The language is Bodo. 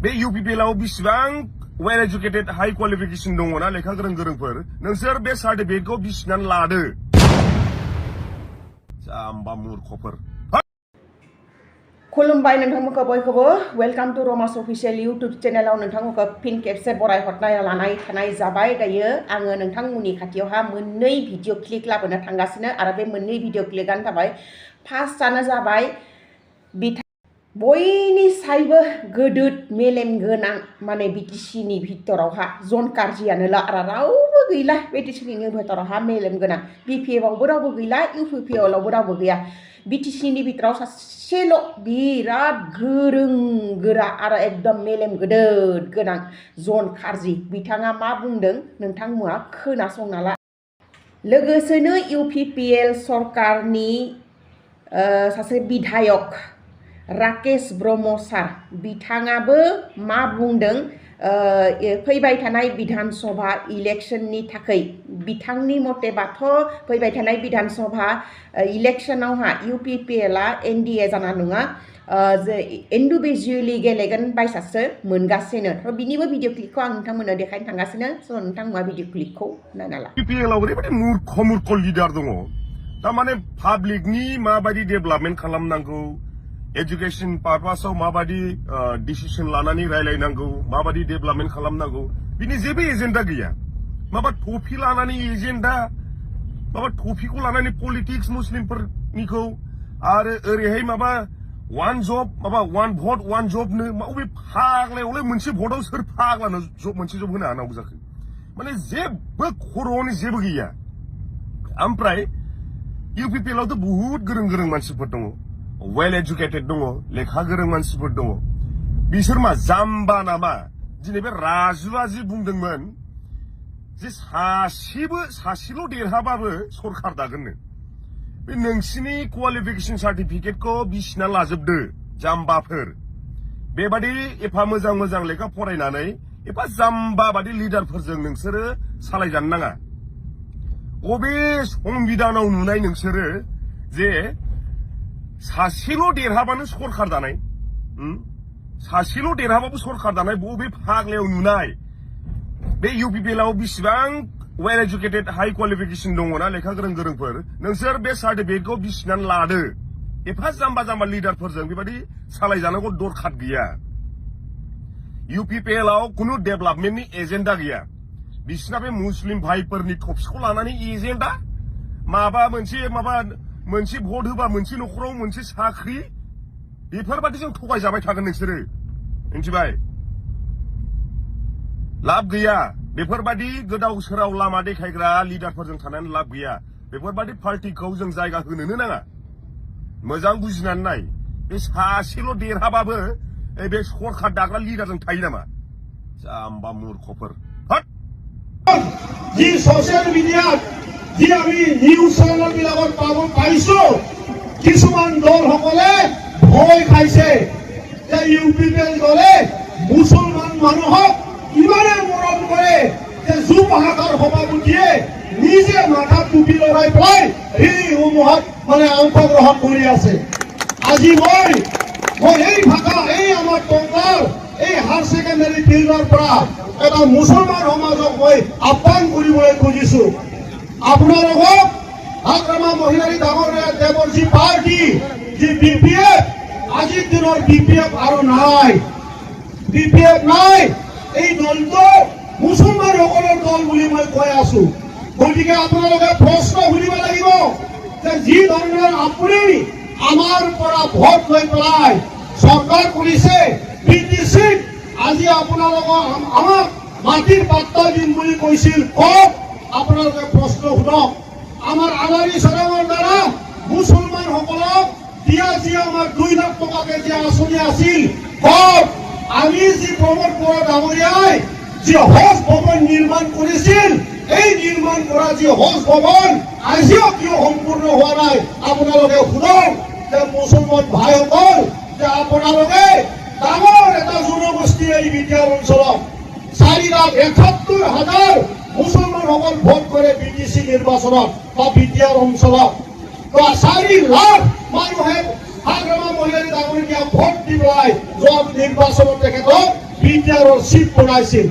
बे इउपिपिएलआव बिसिबां वेल एजुकेटेड हाई क्वालिफिकेशन दङ ना लेखा गोरों गोरोंफोर नोंसोर बे सार्टिफिकेटखौ बिसिनानै लादो जाम्बा मूर्खफोर खुलुमबाय नोंथांमोनखौ बयखौबो welcome to Ramas official YouTube चेनेलाव नोंथांमोनखौ फिन खेबसे बराय हरनाय लानाय थानाय जाबाय दायो आङो नोंथांमोननि खाथियावहा मोननै भिडिअ क्लिप लाबोनो थांगासिनो आरो बे मोननै भिडिअ क्लिपआनो जाबाय फार्स्टआनो जाबाय बयनिसायबो गोदोद मेलेम गोनां माने बिटिसिनि भितरावहा जन कार्जियानो ला आरो रावबो गैला बिटिसिनि भितरावहा मेलेम गोनां बिपिएफआवबो रावबो गैला इउपिपिएलआवबो रावबो गैया बिटिसिनि भितराव सासेल' बिराद गोरों गोरा आरो एकदम मेलेम गोदोद गोनां जन कार्जि बिथाङा मा बुंदों नोंथांमोना खोनासंना ला लोगोसेनो इउपिपिएल सरकारनि सासे बिधायक राकेश ब्रह्म सार बिथाङाबो मा बुंदों फैबाय थानाय विधानसभा इलेक्शननि थाखाय बिथांनि मतेबाथ' फैबाय थानाय विधानसभा इलेक्शनावहा इउपिपिएलआ एनडिए जाना नङा इन्डिभिजुवेलि गेलेगोन बायसासो मोनगासिनो थ' बिनिबो भिडिअ क्लिपखौ आं नोंथांमोननो देखायनो थांगासिनो स' नोंथांमोना भिडिअ क्लिपखौ नायना ला इउपिपिएलआव ओरैबायदि मूर्ख लिडार दङ थारमाने पाब्लिकनि माबायदि डेभेलपमेन्ट खालामनांगौ एजुकेशन पारपासाव माबायदि डिसिजन लानानै रायलायनांगौ माबायदि डेभेलपमेन्ट खालामनांगौ बिनि जेबो एजेन्डा गैया माबा टफि लानानै एजेन्डा माबा टफिखौ लानानै पलिटिक्स मुस्लिमफोरनिखौ आरो ओरैहाय माबा वान जब माबा वान भट वान जबनो अबे फाग्लायावलाय मोनसे भटआव सोर फाग्लानो जब मोनसे जब होनो हानांगौ जाखो माने जेबो खर'आवनो जेबो गैया ओमफ्राय इउपिपिएलआवथ' बुहुत गोरों मानसिफोर दङ वेल एजुकेटेड दङ लेखा गोरों मानसिफोर दङ बिसोर मा जाम्बा नामा दिनै बे राजुआ जि बुंदोंमोन जे सासेल' देरहाबाबो सरखार दागोननो बे नोंसिनि क्वालिफिकेशन सार्टिफिकेटखौ बिसिना लाजोबदो जाम्बाफोर बेबादि एफा मोजां लेखा फरायनानै एफा जाम्बा बादि लिडारफोरजों नोंसोरो सालायजानो नाङा अबे संबिधानाव नुनाय नोंसोरो जे सासेल' देरहाबानो सरखार दानाय सासेल' देरहाबाबो सरखार दानाय बबे फाग्लायाव नुनाय बे इउपिपिएलआव बिसिबां वेल एजुकेटेड हाई क्वालिफिकेशन दङ ना लेखा गोरों गोरोंफोर नोंसोर बे सार्टिफिकेटखौ बिसिनानै लादो एफा जाम्बा लिडारफोरजों बेबादि सालायजानांगौ दरखार गैया इउपिपिएलआव खुनु डेभेलपमेन्टनि एजेन्डा गैया बिसिना बे मुस्लिम भाइफोरनि टपिकखौ लानानै एजेन्डा मोनसे भट होबा मोनसे न'खराव मोनसे साख्रि बेफोरबादि जों थगायजाबाय थागोन नोंसोरो मिथिबाय लाब गैया बेफोरबादि गोदाव सोराव लामा देखायग्रा लिडारफोरजों थानानै लाब गैया बेफोरबादि पार्टिखौ जों जायगा होनोनो नाङा मोजां बुजिनानै नाय बे सासेल' देरहाबाबो बे सरखार दाग्रा लिडारजों थायो नामा जाम्बा मूर्खफोर जी सोशल मीडिया जी আমি নিউজ চ্যানেল বিলাকত পাইছো কিছুমান দল সকলে ভয় খাইছে যে ইউপিপিএল দলে মুছলমান মানুহক ইমানে মৰম কৰে যে যুব হাকাৰ সভাপতিয়ে নিজে মাথা টুপি লগাই পেলাই এই সমূহত মানে অংশগ্ৰহণ কৰি আছে আজি মই এই ভাষা এই আমাৰ টংকাৰ এই হায়াৰ ছেকেণ্ডাৰী ফিল্ডৰ পৰা এটা মুছলমান সমাজক মই আহ্বান কৰিবলৈ খুজিছো আপোনালোকক আক্ৰমা মহিলাৰী ডাঙৰ দেৱৰ যি পাৰ্টি যি বিপিএফ আজিৰ দিনৰ বিপিএফ আৰু নাই বিপিএফ নাই এই দলটো মুছলমানসকলৰ দল বুলি মই কৈ আছো গতিকে আপোনালোকে প্ৰশ্ন সুধিব লাগিব যে যি ধৰণৰ আপুনি আমাৰ পৰা ভোট লৈ পেলাই চৰকাৰ কৰিছে বিটিচিক আজি আপোনালোকক আমাক মাটিৰ পাত্তা দিম বুলি কৈছিল কওক আপোনালোকে প্ৰশ্ন শুনক আমাৰ আদানী চৰকাৰৰ দ্বাৰা মুছলমানসকলক দিয়া যি আমাৰ 2 লাখ টকাকে যি আঁচনি আছিল কওক আমি যি প্ৰমোদ বৰা ডাঙৰীয়াই যি হজ ভৱন নিৰ্মাণ কৰিছিল এই নিৰ্মাণ কৰা যি হজ ভৱন আজিও কিয় সম্পূৰ্ণ হোৱা নাই আপোনালোকে শুনক যে মুছলমান ভাইসকল যে আপোনালোকে ডাঙৰ এটা জনগোষ্ঠী এই বিটিআৰ অঞ্চলত 4,71,000 মুছলমানসকল ভোট কৰে বিটিচি নিৰ্বাচনত বা বিটিআৰ অঞ্চলত 4 লাখ মানুহে হাগ্ৰামা মহিলাৰী ডাঙৰীয়া ভোট দি পেলাই যোৱা নিৰ্বাচনত তেখেতক BTR চিফ বনাইছিল